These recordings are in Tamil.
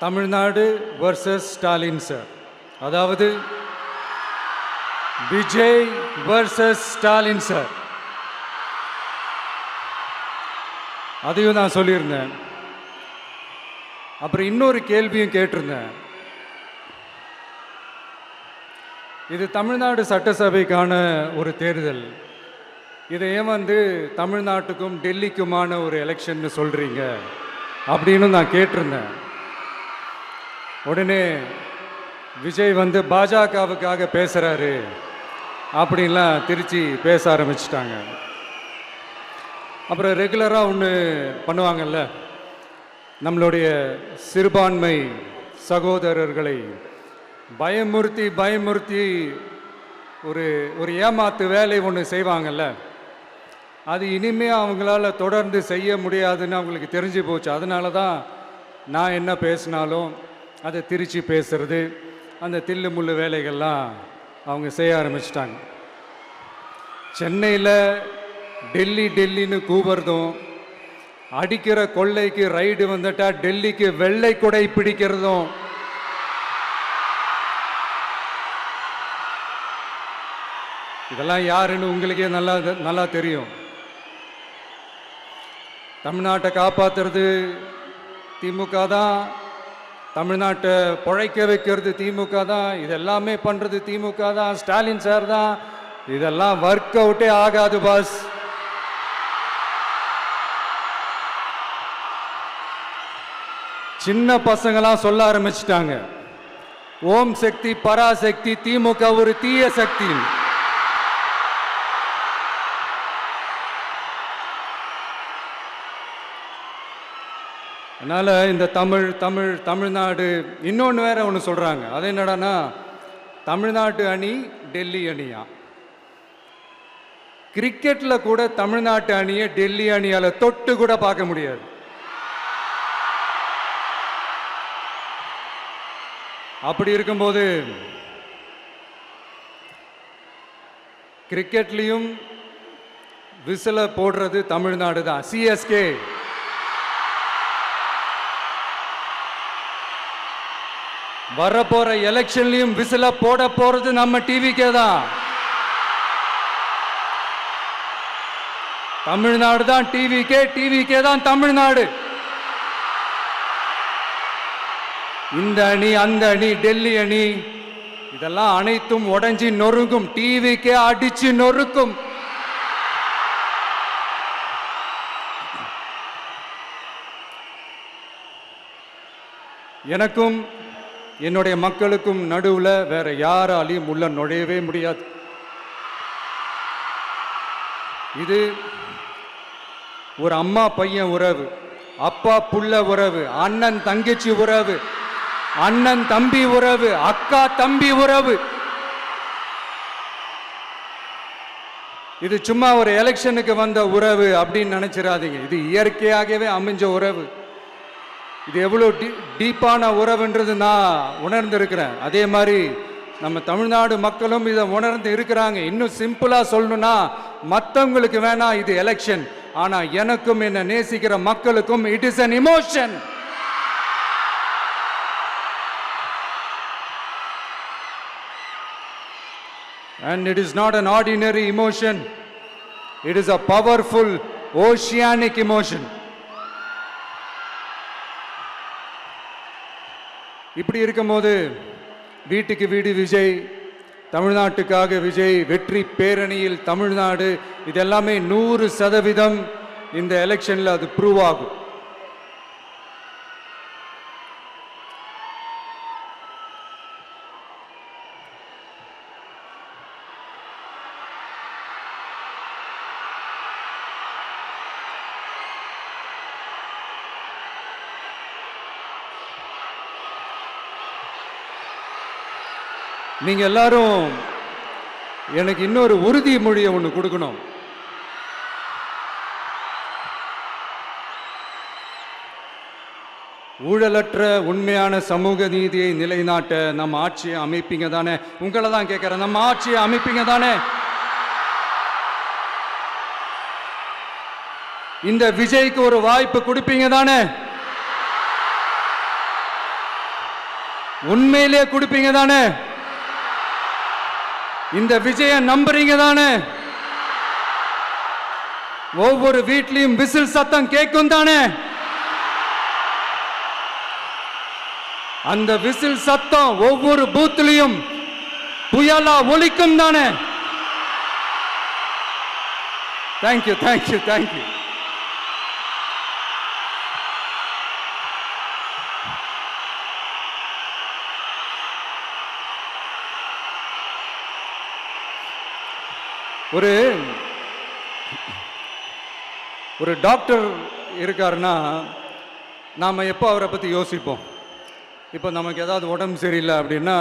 தமிழ்நாடு வர்சஸ் ஸ்டாலின் சார், அதாவது விஜய் வர்சஸ் ஸ்டாலின் சார். அதையும் நான் சொல்லியிருந்தேன். அப்புறம் இன்னொரு கேள்வியும் கேட்டிருந்தேன். இது தமிழ்நாடு சட்டசபைக்கான ஒரு தேர்தல். இதை ஏன் தமிழ்நாட்டுக்கும் டெல்லிக்குமான ஒரு எலெக்ஷன் சொல்கிறீங்க அப்படின்னு நான் கேட்டிருந்தேன். உடனே விஜய் பாஜகவுக்காக பேசுகிறாரு அப்படின்லாம் திருச்சி பேச ஆரம்பிச்சிட்டாங்க. அப்புறம் ரெகுலராக ஒன்று பண்ணுவாங்கல்ல, நம்மளுடைய சிறுபான்மை சகோதரர்களை பயமுறுத்தி ஒரு ஏமாத்து வேலை ஒன்று செய்வாங்கல்ல, அது இனிமே அவங்களால தொடர்ந்து செய்ய முடியாதுன்னு அவங்களுக்கு தெரிஞ்சு போச்சு. அதனால தான் நான் என்ன பேசினாலும் அதை திருச்சி பேசுறது, அந்த தில்லு முள்ளு வேலைகள்லாம் அவங்க செய்ய ஆரம்பிச்சிட்டாங்க. சென்னையில் டெல்லின்னு கூவுறதும், அடிக்கிற கொள்ளைக்கு ரைடு வந்துட்டா டெல்லிக்கு வெள்ளை கொடை பிடிக்கிறதும், இதெல்லாம் யாருன்னு உங்களுக்கே நல்லா தெரியும். தமிழ்நாட்டை காப்பாற்றுறது திமுக தான், தமிழ்நாட்டை பிழைக்க வைக்கிறது திமுக தான், இதெல்லாமே பண்ணுறது திமுக தான், ஸ்டாலின் சார் தான். இதெல்லாம் ஒர்க் அவுட்டே ஆகாது பாஸ். சின்ன பசங்களாம் சொல்ல ஆரம்பிச்சிட்டாங்க, ஓம் சக்தி பராசக்தி, திமுக ஒரு தீய சக்தி. அதனால் இந்த தமிழ்நாடு இன்னொன்று வேற ஒன்று சொல்கிறாங்க. அது என்னடான்னா, தமிழ்நாட்டு அணி டெல்லி அணியா. கிரிக்கெட்டில் கூட தமிழ்நாட்டு அணியை டெல்லி அணியால் தொட்டு கூட பார்க்க முடியாது. அப்படி இருக்கும்போது கிரிக்கெட்லேயும் விசில போடுறது தமிழ்நாடு தான். சிஎஸ்கே வரப்போற எலெக்ஷன்லயும் விசில போட போறது நம்ம டிவிக்கே தான். தமிழ்நாடு தான் டிவிக்கே தான் தமிழ்நாடு. இந்த அணி அந்த அணி டெல்லி அணி இதெல்லாம் அனைத்தும் உடைஞ்சி நொறுங்கும், டிவிக்கே அடிச்சு நொறுக்கும். எனக்கும் என்னுடைய மக்களுக்கும் நடுவில் வேற யாராலையும் உள்ள நுழையவே முடியாது. இது ஒரு அம்மா பையன் உறவு, அப்பா புள்ள உறவு, அண்ணன் தங்கச்சி உறவு, அண்ணன் தம்பி உறவு, அக்கா தம்பி உறவு. இது சும்மா ஒரு எலெக்ஷனுக்கு வந்த உறவு அப்படின்னு நினைச்சிடாதீங்க. இது இயற்கையாகவே அமைஞ்ச உறவு. இது எவ்வளோ டீப்பான உறவுன்றது நான் உணர்ந்திருக்கிறேன். அதே மாதிரி நம்ம தமிழ்நாடு மக்களும் இதை உணர்ந்து இருக்கிறாங்க. இன்னும் சிம்பிளா சொல்லணும்னா, மற்றவங்களுக்கு வேணா இது எலெக்ஷன், ஆனா எனக்கும் என்ன நேசிக்கிற மக்களுக்கும் it is an emotion. And it is not an ordinary emotion. It is a powerful oceanic emotion. இப்படி இருக்கும்போது வீட்டுக்கு வீடு விஜய், தமிழ்நாட்டுக்காக விஜய், வெற்றி பேரணியில் தமிழ்நாடு, இதெல்லாமே 100% இந்த எலெக்ஷன்ல அது ப்ரூவ் ஆகும். நீங்க எல்லாரும் எனக்கு இன்னொரு உறுதிமொழியை ஒன்று கொடுக்கணும். ஊழலற்ற உண்மையான சமூக நீதியை நிலைநாட்ட நம்ம ஆட்சியை அமைப்பீங்க தானே? உங்களை தான் கேட்கிறேன், நம்ம ஆட்சியை அமைப்பீங்க தானே? இந்த விஜய்க்கு ஒரு வாய்ப்பு கொடுப்பீங்க தானே? உண்மையிலே கொடுப்பீங்க தானே? இந்த விஜய நம்புறீங்க தானே? ஒவ்வொரு வீட்லயும் விசில் சத்தம் கேட்கும் தானே? அந்த விசில் சத்தம் ஒவ்வொரு பூத்திலையும் புயலா ஒலிக்கும் தானே? Thank you thank you thank you. ஒரு டாக்டர் இருக்காருன்னா நாம் எப்போ அவரை பற்றி யோசிப்போம்? இப்போ நமக்கு ஏதாவது உடம்பு சரியில்லை அப்படின்னா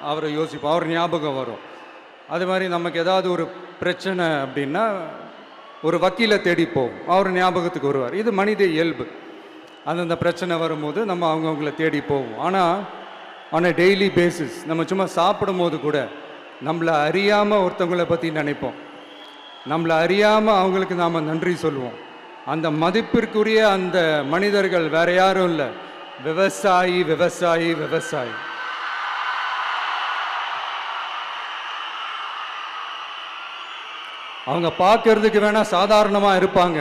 அவரை யோசிப்போம், அவர் ஞாபகம் வரும். அது மாதிரி நமக்கு ஏதாவது ஒரு பிரச்சனை அப்படின்னா ஒரு வக்கீலை தேடிப்போம், அவர் ஞாபகத்துக்கு வருவார். இது மனித இயல்பு. அந்தந்த பிரச்சனை வரும்போது நம்ம அவங்கவுங்கள தேடி போவோம். ஆனால் ஆன் அ டெய்லி பேசிஸ் நம்ம சும்மா சாப்பிடும் போது கூட நம்மளை அறியாமல் ஒருத்தவங்களை பற்றி நினைப்போம், நம்மளை அறியாமல் அவங்களுக்கு நாம் நன்றி சொல்லுவோம். அந்த மதிப்பிற்குரிய அந்த மனிதர்கள் வேற யாரும் இல்லை, விவசாயி விவசாயி விவசாயி. அவங்க பார்க்கறதுக்கு வேணா சாதாரணமாக இருப்பாங்க,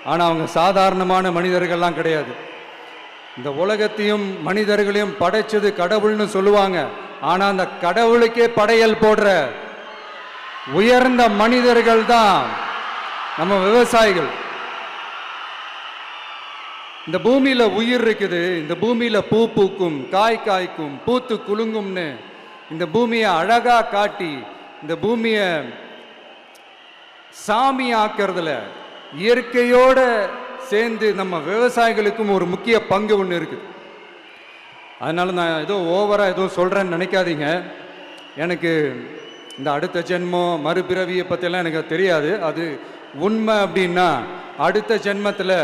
ஆனால் அவங்க சாதாரணமான மனிதர்கள்லாம் கிடையாது. இந்த உலகத்தையும் மனிதர்களையும் படைச்சது கடவுள்னு சொல்லுவாங்க, ஆனால் அந்த கடவுளுக்கே படையல் போடுற உயர்ந்த மனிதர்கள் தான் நம்ம விவசாயிகள். இந்த பூமியில உயிர் இருக்குது, இந்த பூமியில பூ பூக்கும், காய் காய்க்கும், பூத்து குலுங்கும்னு இந்த பூமியை அழகா காட்டி இந்த பூமியை சாமி ஆக்கிறதுல இயற்கையோட சேர்ந்து நம்ம விவசாயிகளுக்கும் ஒரு முக்கிய பங்கு ஒன்று இருக்குது. அதனால நான் ஏதோ ஓவரா ஏதோ சொல்றேன்னு நினைக்காதீங்க. எனக்கு இந்த அடுத்த ஜென்மம் மறுபிறவியை பற்றியெல்லாம் எனக்கு தெரியாது. அது உண்மை அப்படின்னா அடுத்த ஜென்மத்தில்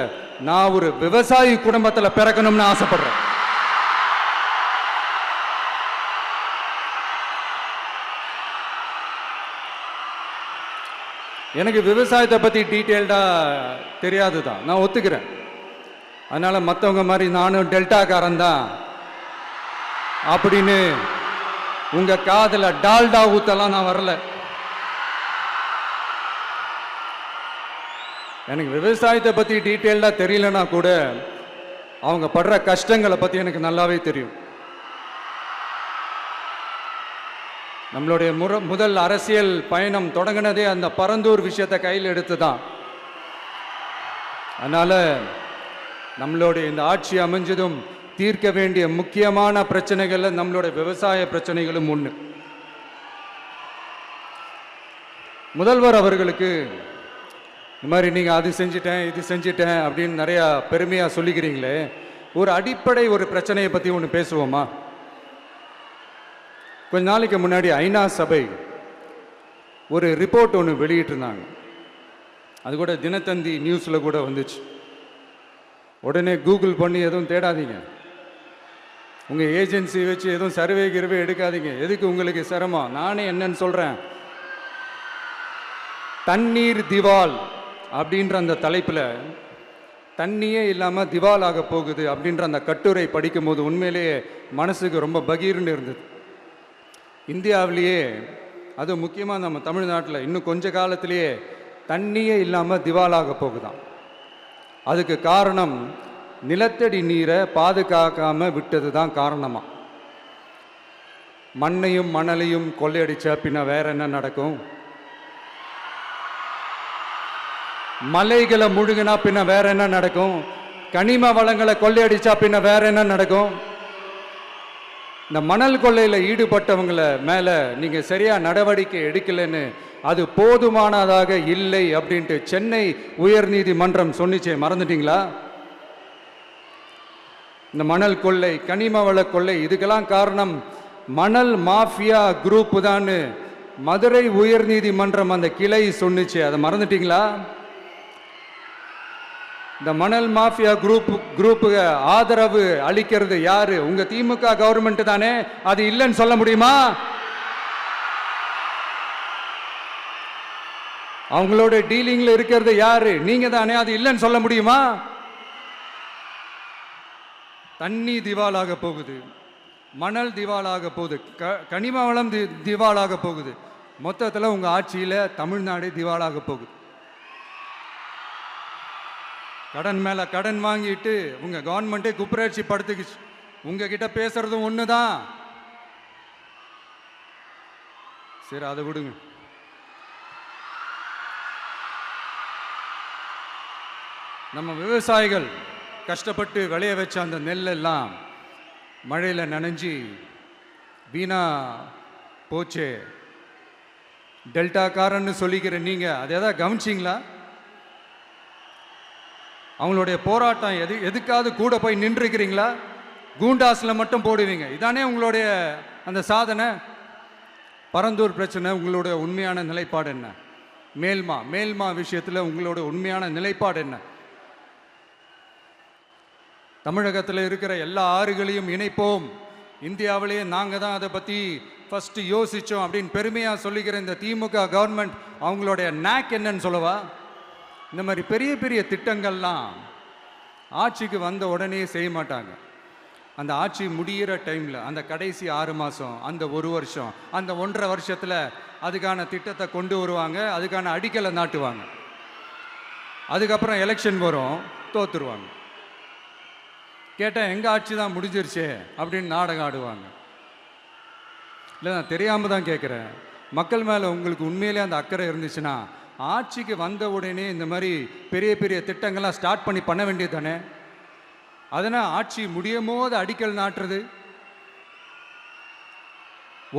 நான் ஒரு விவசாயி குடும்பத்தில் பிறக்கணும்னு ஆசைப்படுறேன். எனக்கு விவசாயத்தை பற்றி டீட்டெயில்டாக தெரியாது தான், நான் ஒத்துக்கிறேன். அதனால் மற்றவங்க மாதிரி நானும் டெல்டாக்காரன் தான் அப்படின்னு உங்கள் காதில் டால்டா ஊத்தலாம் நான் வரல. எனக்கு விவசாயத்தை பற்றி டீட்டெயில்டாக தெரியலனா கூட அவங்க படுற கஷ்டங்களை பற்றி எனக்கு நல்லாவே தெரியும். நம்மளுடைய முதல் அரசியல் பயணம் தொடங்கினதே அந்த பரந்தூர் விஷயத்தை கையில் எடுத்து தான். அதனால நம்மளுடைய இந்த ஆட்சி அமைஞ்சதும் தீர்க்க வேண்டிய முக்கியமான பிரச்சனைகள்ல நம்மளுடைய விவசாய பிரச்சனைகளும் ஒன்று. முதல்வர் அவர்களுக்கு இந்த மாதிரி நீங்கள் அது செஞ்சிட்டேன் இது செஞ்சிட்டேன் அப்படின்னு நிறையா பெருமையாக சொல்லிக்கிறீங்களே, ஒரு அடிப்படை ஒரு பிரச்சனையை பற்றி ஒன்று பேசுவோமா? கொஞ்ச நாளைக்கு முன்னாடி ஐநா சபை ஒரு ரிப்போர்ட் ஒன்று வெளியிட்டிருந்தாங்க. அது கூட தினத்தந்தி நியூஸில் கூட வந்துச்சு. உடனே கூகுள் பண்ணி எதுவும் தேடாதீங்க, உங்கள் ஏஜென்சி வச்சு எதுவும் சர்வே கிருவே எடுக்காதீங்க. எதுக்கு உங்களுக்கு சிரமம்? நானே என்னன்னு சொல்கிறேன். தண்ணீர் திவால் அப்படின்ற அந்த தலைப்பில் தண்ணியே இல்லாமல் திவால் ஆக போகுது அப்படின்ற அந்த கட்டுரை படிக்கும்போது உண்மையிலேயே மனசுக்கு ரொம்ப பகீர்னு இருந்தது. இந்தியாவிலேயே அது முக்கியமாக நம்ம தமிழ்நாட்டில் இன்னும் கொஞ்ச காலத்திலேயே தண்ணியே இல்லாமல் திவாலாக போகுதான். அதுக்கு காரணம் நிலத்தடி நீரை பாதுகாக்காமல் விட்டது தான் காரணமாக. மண்ணையும் மணலையும் கொள்ளையடிச்சா பின்ன வேற என்ன நடக்கும்? மலைகளை முழுகினா பின்ன வேற என்ன நடக்கும்? கனிம வளங்களை கொள்ளையடிச்சா பின்ன வேற என்ன நடக்கும்? இந்த மணல் கொள்ளையில் ஈடுபட்டவங்களை மேலே நீங்கள் சரியாக நடவடிக்கை எடுக்கலைன்னு அது போதுமானதாக இல்லை அப்படின்ட்டு சென்னை உயர்நீதிமன்றம் சொன்னிச்சே, மறந்துட்டீங்களா? இந்த மணல் கொள்ளை, கனிம வள கொள்ளை, இதுக்கெல்லாம் காரணம் மணல் மாஃபியா குரூப் தான் மதுரை உயர்நீதிமன்றம் அந்த கிளை சொன்னிச்சு. அதை மறந்துட்டீங்களா? இந்த மணல் மாஃபியா குரூப்புக்கு ஆதரவு அளிக்கிறது யாரு? உங்க திமுக கவர்மெண்ட் தானே. அது இல்லைன்னு சொல்ல முடியுமா? அவங்களோட டீலிங்ல இருக்கிறது யாரு? நீங்க தானே. அது இல்லைன்னு சொல்ல முடியுமா? தண்ணி திவாலாக போகுது, மணல் திவாலாக போகுது, கனிம வளம் திவாலாக போகுது. மொத்தத்தில் உங்கள் ஆட்சியில் தமிழ்நாடு திவாலாக போகுது. கடன் மேலே கடன் வாங்கிட்டு உங்கள் கவர்மெண்ட்டே குப்புரட்சி படுத்துக்குச்சு. உங்ககிட்ட பேசுறதும் ஒன்று தான். சரி, அதை விடுங்க. நம்ம விவசாயிகள் கஷ்டப்பட்டு விளைய வச்ச அந்த நெல்லெல்லாம் மழையில் நனைஞ்சி வீணா போச்சே. டெல்டாக்காரன்னு சொல்லிக்கிற நீங்கள் அதை எதாவது கவனிச்சிங்களா? அவங்களுடைய போராட்டம் எதுக்காவது கூட போய் நின்றுக்கிறீங்களா? கூண்டாஸில் மட்டும் போடுவீங்க. இதானே உங்களுடைய அந்த சாதனை. பரந்தூர் பிரச்சனை, உங்களுடைய உண்மையான நிலைப்பாடு என்ன? மேல்மா விஷயத்தில் உங்களோட உண்மையான நிலைப்பாடு என்ன? தமிழகத்தில் இருக்கிற எல்லா ஆறுகளையும் இணைப்போம், இந்தியாவிலேயே நாங்கள் தான் அதை பற்றி ஃபஸ்ட்டு யோசித்தோம் அப்படின்னு பெருமையாக சொல்லிக்கிற இந்த திமுக கவர்மெண்ட் அவங்களுடைய நாக் என்னன்னு சொல்லவா? இந்த மாதிரி பெரிய பெரிய திட்டங்கள்லாம் ஆட்சிக்கு வந்த உடனே செய்ய மாட்டாங்க. அந்த ஆட்சி முடிகிற டைமில், அந்த கடைசி 6 மாதம், அந்த 1 வருஷம், அந்த 1.5 வருஷத்தில் அதுக்கான திட்டத்தை கொண்டு வருவாங்க, அதுக்கான அடிக்கலை நாட்டுவாங்க. அதுக்கப்புறம் எலெக்ஷன் வரும், தோத்துருவாங்க. கேட்டால் எங்கள் ஆட்சி தான் முடிஞ்சிருச்சே அப்படின்னு நாடகம் ஆடுவாங்க. இல்லை, நான் தெரியாமல் தான் கேட்குறேன். மக்கள் மேலே உங்களுக்கு உண்மையிலே அந்த அக்கறை இருந்துச்சுன்னா ஆட்சிக்கு வந்த உடனே இந்த மாதிரி பெரிய பெரிய திட்டங்கள்லாம் ஸ்டார்ட் பண்ண வேண்டியது தானே. அதனால் ஆட்சி முடியும் போது அடிக்கல் நாட்டுறது.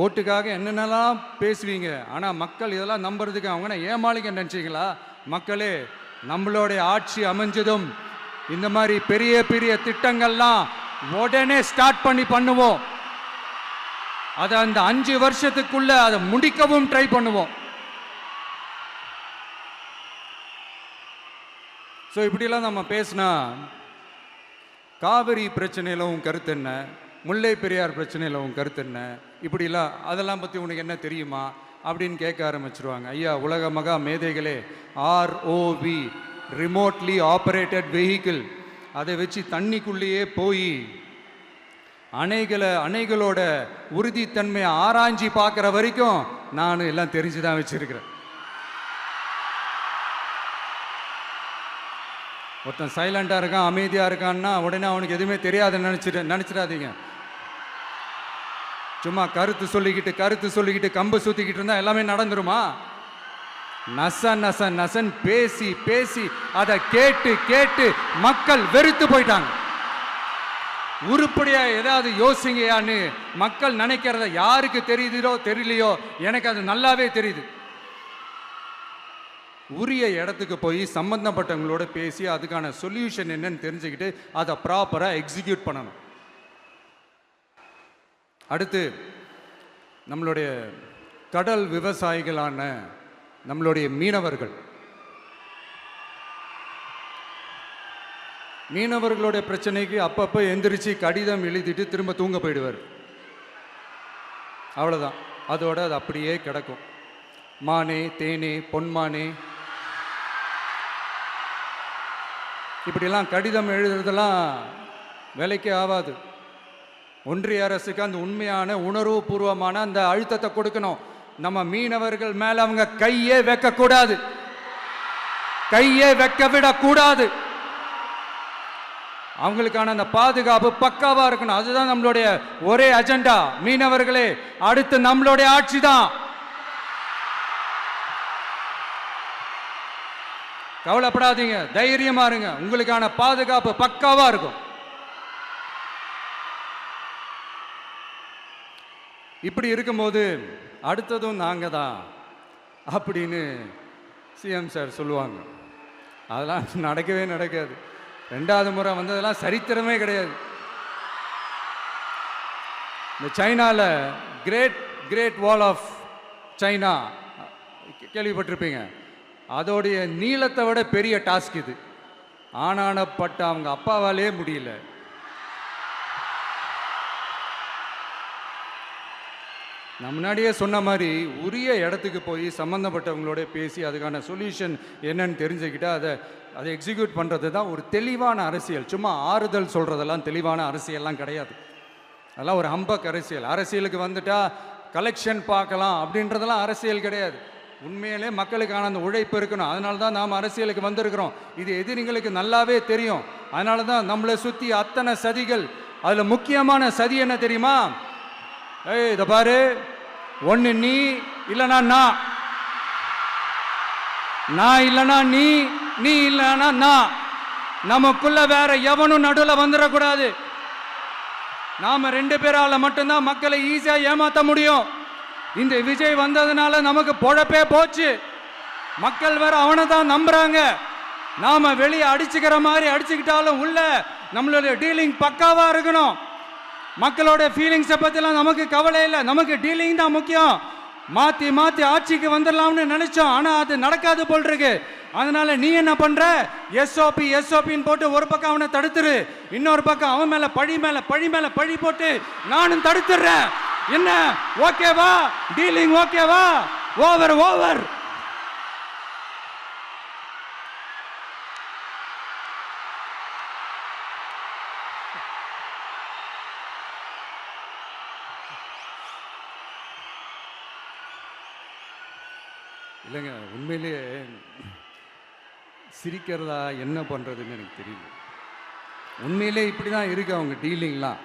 ஓட்டுக்காக என்னென்னலாம் பேசுவீங்க, ஆனால் மக்கள் இதெல்லாம் நம்புறதுக்கு அவங்கன்னா ஏமாளிங்க நினச்சிங்களா? மக்களே, நம்மளுடைய ஆட்சி அமைஞ்சதும் இந்த மாதிரி பெரிய பெரிய திட்டங்கள்லாம் உடனே ஸ்டார்ட் பண்ணுவோம். அதை அந்த 5 வருஷத்துக்குள்ள அதை முடிக்கவும் ட்ரை பண்ணுவோம். ஸோ இப்படிலாம் நம்ம பேசினா காவிரி பிரச்சனையில் உன் கருத்து என்ன, முல்லை பெரியார் பிரச்சனையில் உன் கருத்து என்ன, இப்படிலாம் அதெல்லாம் பற்றி உனக்கு என்ன தெரியுமா அப்படின்னு கேட்க ஆரம்பிச்சிருவாங்க. ஐயா, உலக மகா மேதைகளே, ROV, ரிமோட்லி ஆப்ரேட்டட் வெஹிக்கிள், அதை வச்சு தண்ணிக்குள்ளேயே போய் அணைகளோட உறுதித்தன்மையை ஆராய்ச்சி பார்க்குற வரைக்கும் நான் எல்லாம் தெரிஞ்சு தான் வச்சிருக்கிறேன். ஒருத்தன் சைலண்டாக இருக்கான், அமைதியாக இருக்கான்னா உடனே அவனுக்கு எதுவுமே தெரியாதுன்னு நினச்சிடாதீங்க. சும்மா கருத்து சொல்லிக்கிட்டு கம்பு சுற்றிக்கிட்டு இருந்தால் எல்லாமே நடந்துருமா? நசன் பேசி அதை கேட்டு மக்கள் வெறுத்து போயிட்டாங்க. உருப்படியா ஏதாவது யோசிங்கயான்னு மக்கள் நினைக்கிறத யாருக்கு தெரியுதோ தெரியலையோ, எனக்கு அது நல்லாவே தெரியுது. உரிய இடத்துக்கு போய் சம்பந்தப்பட்டவங்களோட பேசி அதுக்கான சொல்யூஷன் என்னன்னு தெரிஞ்சுக்கிட்டு அதை ப்ராப்பராக எக்ஸிக்யூட் பண்ணணும். அடுத்து, நம்மளுடைய கடல் விவசாயிகளான நம்மளுடைய மீனவர்களுடைய பிரச்சனைக்கு அப்பப்போ எந்திரிச்சு கடிதம் எழுதிட்டு திரும்ப தூங்க போயிடுவார். அவ்வளோதான், அதோட அது அப்படியே கிடக்கும். மானே, தேனே, பொன்மானே, இப்படிலாம் கடிதம் எழுதுறதெல்லாம் வேலைக்கே ஆகாது. ஒன்றிய அரசுக்கு அந்த உண்மையான உணர்வுபூர்வமான அந்த அழுத்தத்தை கொடுக்கணும். நம்ம மீனவர்கள் மேல அவங்க கையே வைக்கக்கூடாது, கையே வைக்க விடக்கூடாது. அவங்களுக்கான அந்த பாதுகாப்பு பக்காவா இருக்கணும். அதுதான் நம்மளுடைய ஒரே அஜெண்டா. மீனவர்களே, அடுத்து நம்மளுடைய ஆட்சி தான். கவலைப்படாதீங்க, தைரியமா இருங்க, உங்களுக்கான பாதுகாப்பு பக்காவா இருக்கும். இப்படி இருக்கும்போது அடுத்ததும் நாங்க தான் அப்படின்னு சிஎம் சார் சொல்லுவாங்க. அதெல்லாம் நடக்கவே நடக்காது. 2வது முறை வந்ததெல்லாம் சரித்திரமே கிடையாது. இந்த சைனால கிரேட் வால் ஆஃப் சைனா கேள்விப்பட்டிருப்பீங்க. அதோடைய நீளத்தை விட பெரிய டாஸ்க் இது. ஆனானப்பட்ட அவங்க அப்பாவாலே முடியல. நான் முன்னாடியே சொன்ன மாதிரி உரிய இடத்துக்கு போய் சம்மந்தப்பட்டவங்களோட பேசி அதுக்கான சொல்யூஷன் என்னன்னு தெரிஞ்சுக்கிட்டு அதை எக்ஸிக்யூட் பண்ணுறது தான் ஒரு தெளிவான அரசியல். சும்மா ஆறுதல் சொல்கிறதெல்லாம் தெளிவான அரசியல்லாம் கிடையாது. அதெல்லாம் ஒரு ஹம்பக் அரசியல். அரசியலுக்கு வந்துட்டா கலெக்ஷன் பார்க்கலாம் அப்படின்றதெல்லாம் அரசியல் கிடையாது. உண்மையிலே மக்களுக்கான அந்த உழைப்பு இருக்கணும். அதனால தான் நாம் அரசியலுக்கு வந்திருக்கிறோம். இது எதிரிங்களுக்கு நல்லாவே தெரியும். அதனால தான் நம்மளை சுற்றி அத்தனை சதிகள். அதில் முக்கியமான சதி என்ன தெரியுமா? ஏய் இதை பாரு, ஒன்று நீ இல்லைனா நான் இல்லைனா நீ இல்லைனா நான். நமக்குள்ள வேற எவனும் நடுவில் வந்துடக்கூடாது. நாம 2 பேரால மட்டும்தான் மக்களை ஈஸியா ஏமாத்த முடியும். இந்த விஜய் வந்ததுனால நமக்கு பொழப்பே போச்சு. மக்கள் வேற அவனை தான் நம்புறாங்க. நாம வெளியே அடிச்சுக்கிற மாதிரி அடிச்சுக்கிட்டாலும் உள்ள நம்மளுடைய டீலிங் பக்காவா இருக்கணும். மக்களோட ஃபீலிங்ஸை பத்திலாம் நமக்கு கவலை இல்லை. நமக்கு டீலிங் தான் முக்கியம். மாத்தி மாத்தி ஆட்சிக்கு வந்துடலாம்னு நினைச்சோம். ஆனா அது நடக்காது போல் இருக்கு. அதனால நீ என்ன பண்ற? எஸ்ஓபின்னு போட்டு ஒரு பக்கம் அவனை தடுத்துரு, இன்னொரு பக்கம் அவன் மேல பழி போட்டு நானும் தடுத்துறேன். என்ன ஓகேவா? டீலிங் ஓகேவா? ஓவர். இல்லைங்க, உண்மையிலேயே சிரிக்கிறதா என்ன பண்ணுறதுன்னு எனக்கு தெரியல. உண்மையிலே இப்படி தான் இருக்கு அவங்க டீலிங்லாம்.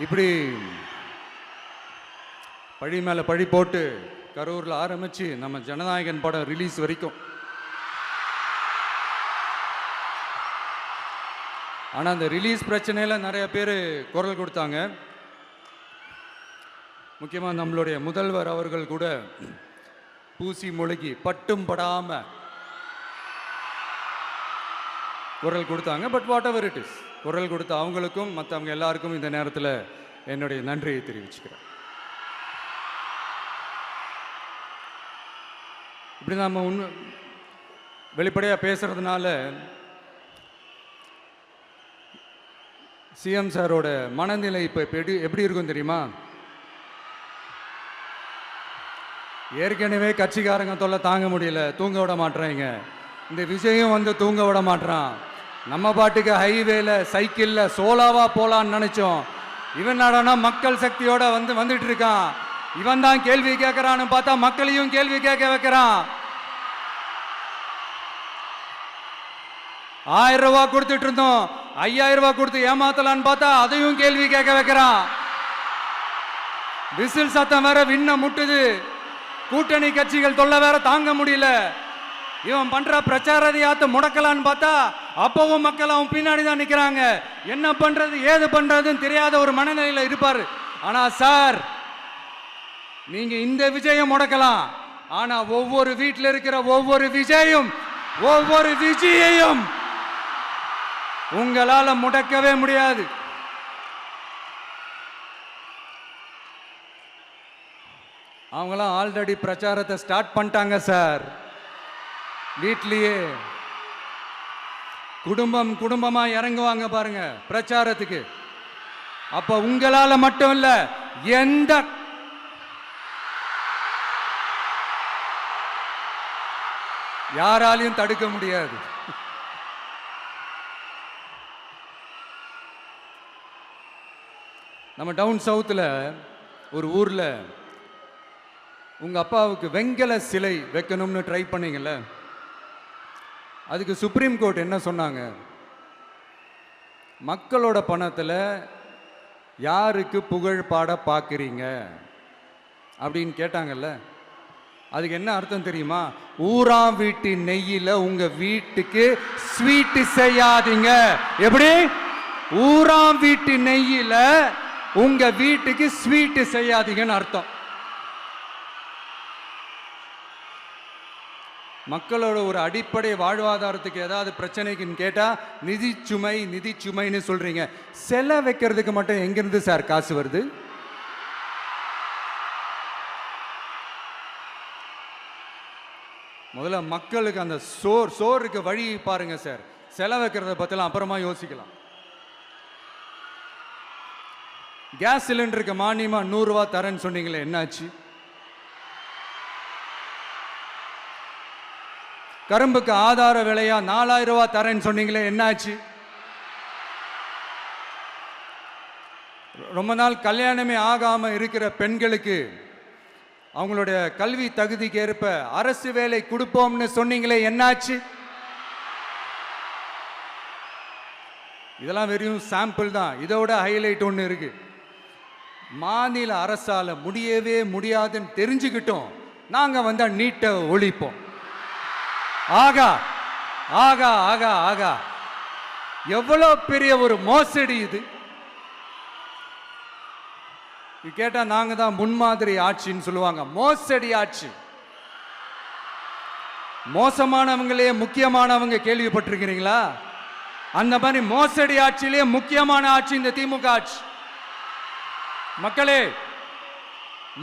இப்படி பழி மேலே பழி போட்டு கரூரில் ஆரம்பித்து நம்ம ஜனநாயகன் படம் ரிலீஸ் வரைக்கும். ஆனால் அந்த ரிலீஸ் பிரச்சனையில் நிறைய பேர் குரல் கொடுத்தாங்க. முக்கியமாக நம்மளுடைய முதல்வர் அவர்கள் கூட பூசி மொழிகி பட்டும் படாமல் குரல் கொடுத்தாங்க. But what ever it is, குரல் கொடுத்த அவங்களுக்கும் மற்றவங்க எல்லாருக்கும் இந்த நேரத்தில் என்னுடைய நன்றியை தெரிவிச்சுக்கிறேன். இப்படி நாம் வெளிப்படையாக பேசுறதுனால சிஎம் சாரோட மனநிலை இப்போ எப்படி இருக்கும் தெரியுமா? ஏற்கனவே கட்சிக்காரங்க தொல்லை தாங்க முடியல, தூங்க விட மாட்டேறாங்க. இந்த விஜயும் வந்து தூங்க விட மாட்டான். நம்ம பாட்டுக்கு ஹைவேல சைக்கிளில் சோலாவா போலான்னு நினைச்சோம். இவன் நாடானா மக்கள் சக்தியோட வந்துட்டு இருக்கான். இவன் தான் கேள்வி கேட்கறான்னு பார்த்தா மக்களையும் கேள்வி கேட்க வைக்கிறான். 1000 ரூபாய் கொடுத்துட்டு இருந்தோம், 5000 ரூபாய் கொடுத்து ஏமாத்தலான்னு பார்த்தா அதையும் கேள்வி கேட்க வைக்கிறான். விசில் சத்தம் வேற விண்ண முட்டுது. கூட்டணி கட்சிகள் தொல்லை வேற தாங்க முடியல. இவன் பண்ற பிரச்சாரத்தையாத்த முடக்கலான்னு பார்த்தா அப்பவும் மக்கள் அவன் பின்னாடி தான் நிக்கிறாங்க. என்ன பண்றது ஏது பண்றதுன்னு தெரியாத ஒரு மனநிலையில இருப்பாரு. ஆனா சார், நீங்க இந்த விஜயம் முடக்கலாம். ஆனா ஒவ்வொரு வீட்டில் இருக்கிற ஒவ்வொரு விஜயையும் உங்களால முடக்கவே முடியாது. அவங்களாம் ஆல்ரெடி பிரச்சாரத்தை ஸ்டார்ட் பண்ணிட்டாங்க சார். வீட்லயே குடும்பமா இறங்குவாங்க பாருங்க பிரச்சாரத்துக்கு. அப்ப உங்களால மட்டும் இல்ல, எந்த யாராலையும் தடுக்க முடியாது. நம்ம டவுன் சவுத்தில் ஒரு ஊரில் உங்கள் அப்பாவுக்கு வெங்கல சிலை வைக்கணும்னு ட்ரை பண்ணீங்கல்ல, அதுக்கு சுப்ரீம் கோர்ட் என்ன சொன்னாங்க? மக்களோட பணத்தில் யாருக்கு புகழ் பாட பார்க்குறீங்க அப்படின்னு கேட்டாங்கல்ல. அதுக்கு என்ன அர்த்தம் தெரியுமா? ஊராம் வீட்டு நெய்யில உங்க வீட்டுக்கு ஸ்வீட் செய்யாதீங்க. எப்படி? ஊராம் வீட்டு நெய்யில உங்க வீட்டுக்கு ஸ்வீட் செய்யாதீங்கன்னு அர்த்தம். மக்களோட ஒரு அடிப்படை வாழ்வாதாரத்துக்கு ஏதாவது பிரச்சனைக்குன்னு கேட்டா நிதிச்சுமைன்னு சொல்றீங்க. செலை வைக்கிறதுக்கு மட்டும் எங்கிருந்து சார் காசு வருது? முதல்ல மக்களுக்கு அந்த சோறுக்கு வழி பாருங்க சார். செலவைக்கிறத பற்றிலாம் அப்புறமா யோசிக்கலாம். கேஸ் சிலிண்டருக்கு மானியமா 100 ரூபா தரேன்னு சொன்னீங்களே, என்னாச்சு? கரும்புக்கு ஆதார விலையா 4000 ரூபா தரேன்னு சொன்னீங்களே, என்னாச்சு? ரொம்ப நாள் கல்யாணமே ஆகாம இருக்கிற பெண்களுக்கு அவங்களுடைய கல்வி தகுதிக்கு ஏற்ப அரசு வேலை கொடுப்போம்னு சொன்னீங்களே, என்னாச்சு? இதெல்லாம் வெறும் சாம்பிள் தான். இதோட ஹைலைட் ஒன்று இருக்கு. மாநில அரசால முடியவே முடியாதுன்னு தெரிஞ்சுக்கிட்டோம், நாங்க வந்தா நீட்டை ஒழிப்போம். ஆகா ஆகா ஆகா ஆகா, எவ்வளவு பெரிய ஒரு மோசடி இது! கேட்டா நாங்க தான் முன்மாதிரி ஆட்சின்னு சொல்லுவாங்க. மோசடி ஆட்சி. மோசமானவங்களே முக்கியமானவங்க கேள்விப்பட்டிருக்கிறீங்களா? அந்த மாதிரி மோசடி ஆட்சியிலே முக்கியமான ஆட்சி இந்த திமுக ஆட்சி. மக்களே,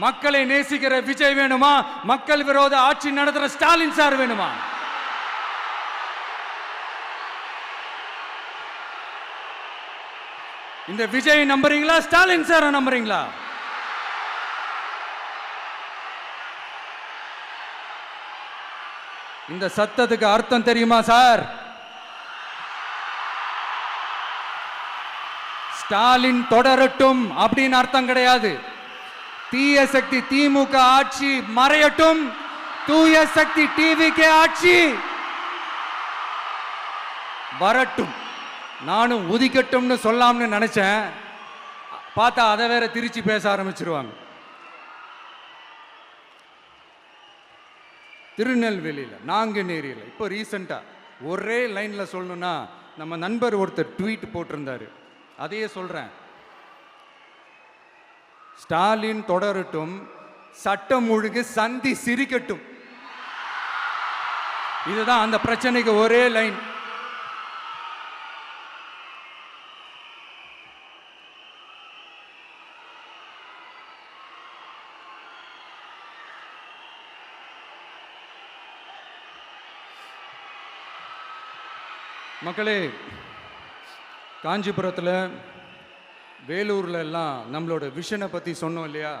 மக்களை நேசிக்கிற விஜய் வேணுமா? மக்கள் விரோத ஆட்சி நடத்துற ஸ்டாலின் சார் வேணுமா? இந்த விஜய் நம்புறீங்களா, ஸ்டாலின் சார் நம்புறீங்களா? இந்த சத்தத்துக்கு அர்த்தம் தெரியுமா சார்? ஸ்டாலின் தொடரட்டும் அப்படின்னு அர்த்தம் கிடையாது. தீய சக்தி திமுக ஆட்சி மறையட்டும், தூய சக்தி டிவிகே ஆட்சி வரட்டும். நானும் உதிக்கட்டும்னு சொல்லாம்னு நினைச்சேன், பார்த்தா அதை வேற திருச்சி பேச ஆரம்பிச்சிருவாங்க. திருநெல்வேலியில், நாங்குநேரியில் இப்போ ரீசெண்டாக ஒரே லைனில் சொல்லணும்னா, நம்ம நண்பர் ஒருத்தர் ட்வீட் போட்டிருந்தாரு, அதையே சொல்கிறேன். ஸ்டாலின் தொடரட்டும், சட்டம் ஒழுங்கு சந்தி சிரிக்கட்டும். இதுதான் அந்த பிரச்சனைக்கு ஒரே லைன். மக்களே, காஞ்சிபுரத்தில், வேலூர்ல எல்லாம் நம்மளோட விஷனை பற்றி சொன்னோம் இல்லையா?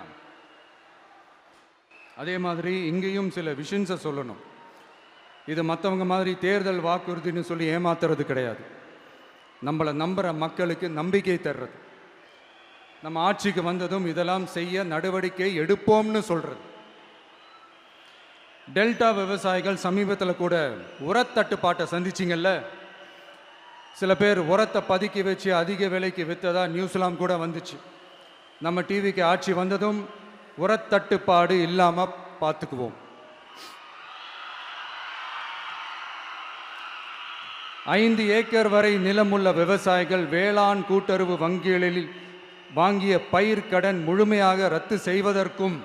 அதே மாதிரி இங்கேயும் சில விஷன்ஸை சொல்லணும். இது மற்றவங்க மாதிரி தேர்தல் வாக்குறுதின்னு சொல்லி ஏமாத்துறது கிடையாது. நம்மளை நம்புகிற மக்களுக்கு நம்பிக்கை தர்றது. நம்ம ஆட்சிக்கு வந்ததும் இதெல்லாம் செய்ய நடவடிக்கை எடுப்போம்னு சொல்கிறது. டெல்டா விவசாயிகள் சமீபத்தில் கூட உரத்தட்டுப்பாட்டை சந்திச்சிங்கல்ல. சில பேர் உரத்தை பதுக்கி வச்சு அதிக விலைக்கு விற்றதா நியூஸ்லாம் கூட வந்துச்சு. நம்ம டிவிக்கு ஆட்சி வந்ததும் உரத்தட்டுப்பாடு இல்லாமல் பார்த்துக்குவோம். 5 ஏக்கர் வரை நிலமுள்ள விவசாயிகள் வேளாண் கூட்டுறவு வங்கிகளில் வாங்கிய பயிர் கடன் முழுமையாக ரத்து செய்வதற்கும்,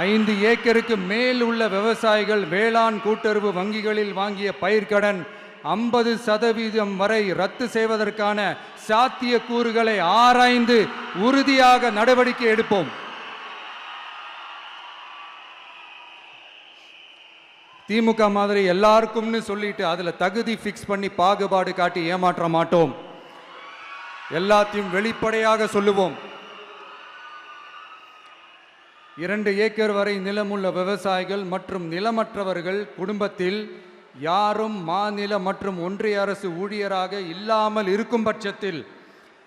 5 ஏக்கருக்கு மேல் உள்ள விவசாயிகள் வேளாண் கூட்டுறவு வங்கிகளில் வாங்கிய பயிர்க்கடன் 50% வரை ரத்து செய்வதற்கான சாத்திய கூறுகளை ஆராய்ந்து உறுதியாக நடவடிக்கை எடுப்போம். திமுக மாதிரி எல்லாருக்கும்னு சொல்லிட்டு அதுல தகுதி ஃபிக்ஸ் பண்ணி பாகுபாடு காட்டி ஏமாற்ற மாட்டோம். எல்லாத்தையும் வெளிப்படையாக சொல்லுவோம். 2 ஏக்கர் வரை நிலமுள்ள விவசாயிகள் மற்றும் நிலமற்றவர்கள் குடும்பத்தில் யாரும் மாநில மற்றும் ஒன்றிய அரசு ஊழியராக இல்லாமல் இருக்கும் பட்சத்தில்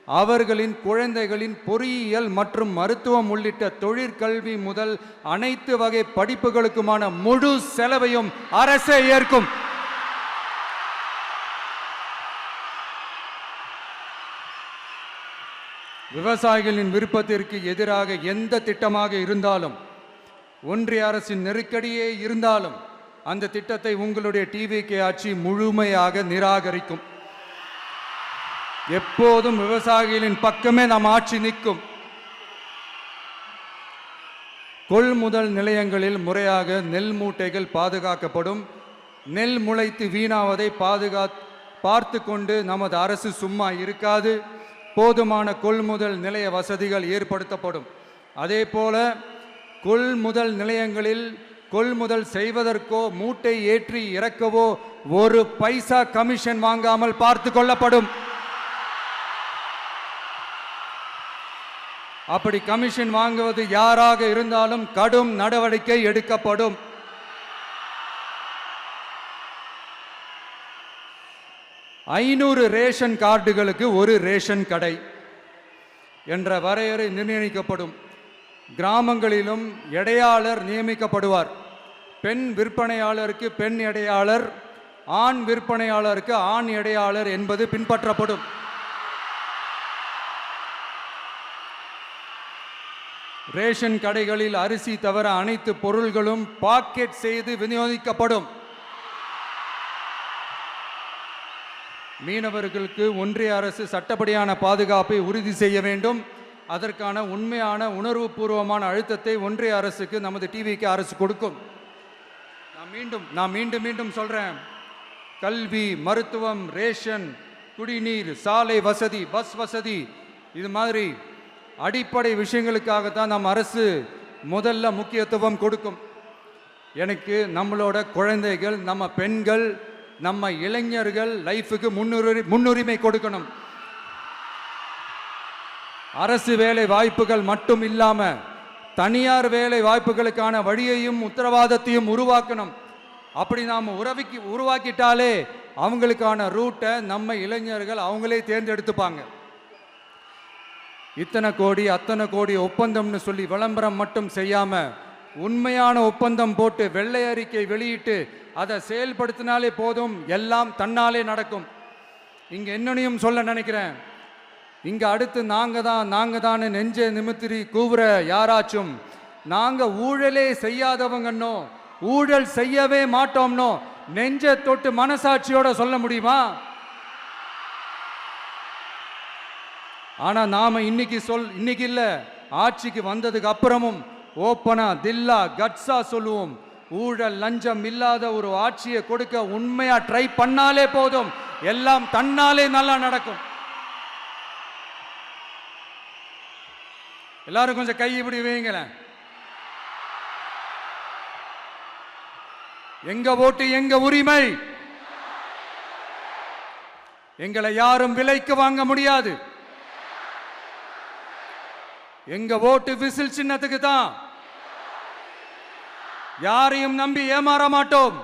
அவர்களின் குழந்தைகளின் பொறியியல் மற்றும் மருத்துவம் உள்ளிட்ட தொழிற்கல்வி முதல் அனைத்து வகை படிப்புகளுக்குமான முழு செலவையும் அரசே ஏற்கும். விவசாயிகளின் விருப்பத்திற்கு எதிராக எந்த திட்டமாக இருந்தாலும், ஒன்றிய அரசின் நெருக்கடியே இருந்தாலும், அந்த திட்டத்தை உங்களுடைய டிவிகே ஆட்சி முழுமையாக நிராகரிக்கும். எப்போதும் விவசாயிகளின் பக்கமே நம் ஆட்சி நிற்கும். கொள்முதல் நிலையங்களில் முறையாக நெல் மூட்டைகள் பாதுகாக்கப்படும். நெல் முளைத்து வீணாவதை பார்த்து கொண்டு நமது அரசு சும்மா இருக்காது. போதுமான கொள்முதல் நிலைய வசதிகள் ஏற்படுத்தப்படும். அதே போல கொள்முதல் நிலையங்களில் கொள்முதல் செய்வதற்கோ மூட்டை ஏற்றி இறக்கவோ ஒரு பைசா கமிஷன் வாங்காமல் பார்த்து கொள்ளப்படும். அப்படி கமிஷன் வாங்குவது யாராக இருந்தாலும் கடும் நடவடிக்கை எடுக்கப்படும். ஐநூறு ரேஷன் கார்டுகளுக்கு ஒரு ரேஷன் கடை என்ற வரையறை நிர்ணயிக்கப்படும். கிராமங்களிலும் எடையாளர் நியமிக்கப்படுவார். பெண் விற்பனையாளருக்கு பெண் எடையாளர், ஆண் விற்பனையாளருக்கு ஆண் எடையாளர் என்பது பின்பற்றப்படும். ரேஷன் கடைகளில் அரிசி தவிர அனைத்து பொருள்களும் பாக்கெட் செய்து விநியோகிக்கப்படும். மீனவர்களுக்கு ஒன்றிய அரசு சட்டப்படியான பாதுகாப்பை உறுதி செய்ய வேண்டும். அதற்கான உண்மையான உணர்வுபூர்வமான அழுத்தத்தை ஒன்றிய அரசுக்கு நமது டிவிக்கு அரசு கொடுக்கும். நான் மீண்டும் சொல்றேன், கல்வி, மருத்துவம், ரேஷன், குடிநீர், சாலை வசதி, பஸ் வசதி, இது மாதிரி அடிப்படை விஷயங்களுக்காகத்தான் நம் அரசு முதல்ல முக்கியத்துவம் கொடுக்கும். எனக்கு நம்மளோட குழந்தைகள், நம்ம பெண்கள், நம்ம இளைஞர்கள் லைஃபுக்கு முன்னுரிமை கொடுக்கணும். அரசு வேலை வாய்ப்புகள் மட்டும் இல்லாம தனியார் வேலை வாய்ப்புகளுக்கான வழியையும் உத்தரவாதத்தையும் உருவாக்கணும். அப்படி நாம் உருவாக்கிட்டாலே அவங்களுக்கான ரூட்டை நம்ம இளைஞர்கள் அவங்களே தேர்ந்தெடுத்துப்பாங்க. இத்தனை கோடி அத்தனை கோடி ஒப்பந்தம்னு சொல்லி விளம்பரம் மட்டும் செய்யாம உண்மையான ஒப்பந்தம் போட்டு வெள்ளை அறிக்கை வெளியிட்டு அதை செயல்படுத்தினாலே போதும், எல்லாம் தன்னாலே நடக்கும். இங்க என்னனையும் சொல்ல நினைக்கிறேன், இங்க அடுத்து நாங்க தான் நெஞ்சை நிமித்திரி கூவுற யாராச்சும் நாங்க ஊழலே செய்யாதவங்கன்னோ ஊழல் செய்யவே மாட்டோம்னோ நெஞ்சை தொட்டு மனசாட்சியோட சொல்ல முடியுமா? ஆனா நாம இன்னைக்கு இல்ல, ஆட்சிக்கு வந்ததுக்கு அப்புறமும் ஓப்பனா தில்லா கட்ஸா சொல்லுவோம், ஊழல் லஞ்சம் இல்லாத ஒரு ஆட்சியை கொடுக்க உண்மையா ட்ரை பண்ணாலே போதும், எல்லாம் தன்னாலே நல்லா நடக்கும். எல்லாரும் கொஞ்சம் கை இப்படி வைங்களேன். எங்க ஓட்டு எங்க உரிமை, எங்களை யாரும் விலைக்கு வாங்க முடியாது. எங்க ஓட்டு விசில் சின்னத்துக்கு தான். யாரையும் நம்பி ஏமாற மாட்டோம்.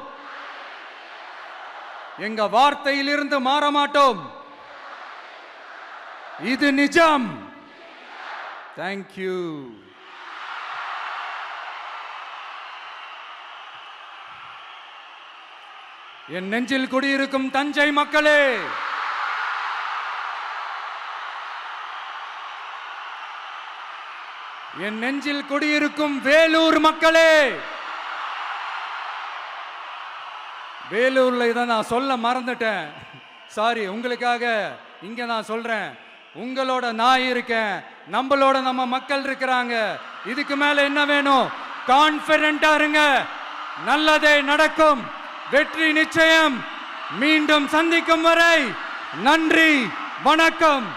எங்க வார்த்தையிலிருந்து மாற மாட்டோம். இது நிஜம். தேங்க்யூ. என் நெஞ்சில் குடியிருக்கும் தஞ்சை மக்களே, என் நெஞ்சில் குடியிருக்கும் வேலூர் மக்களே, வேலூர்ல இதை நான் சொல்ல மறந்துட்டேன், சாரி. உங்களுக்காக இங்க நான் சொல்றேன், உங்களோட நான் இருக்கேன், நம்மளோட நம்ம மக்கள் இருக்கிறாங்க. இதுக்கு மேல என்ன வேணும்? கான்பிடென்ட்டா இருங்க, நல்லதே நடக்கும், வெற்றி நிச்சயம். மீண்டும் சந்திக்கும் வரை நன்றி, வணக்கம்.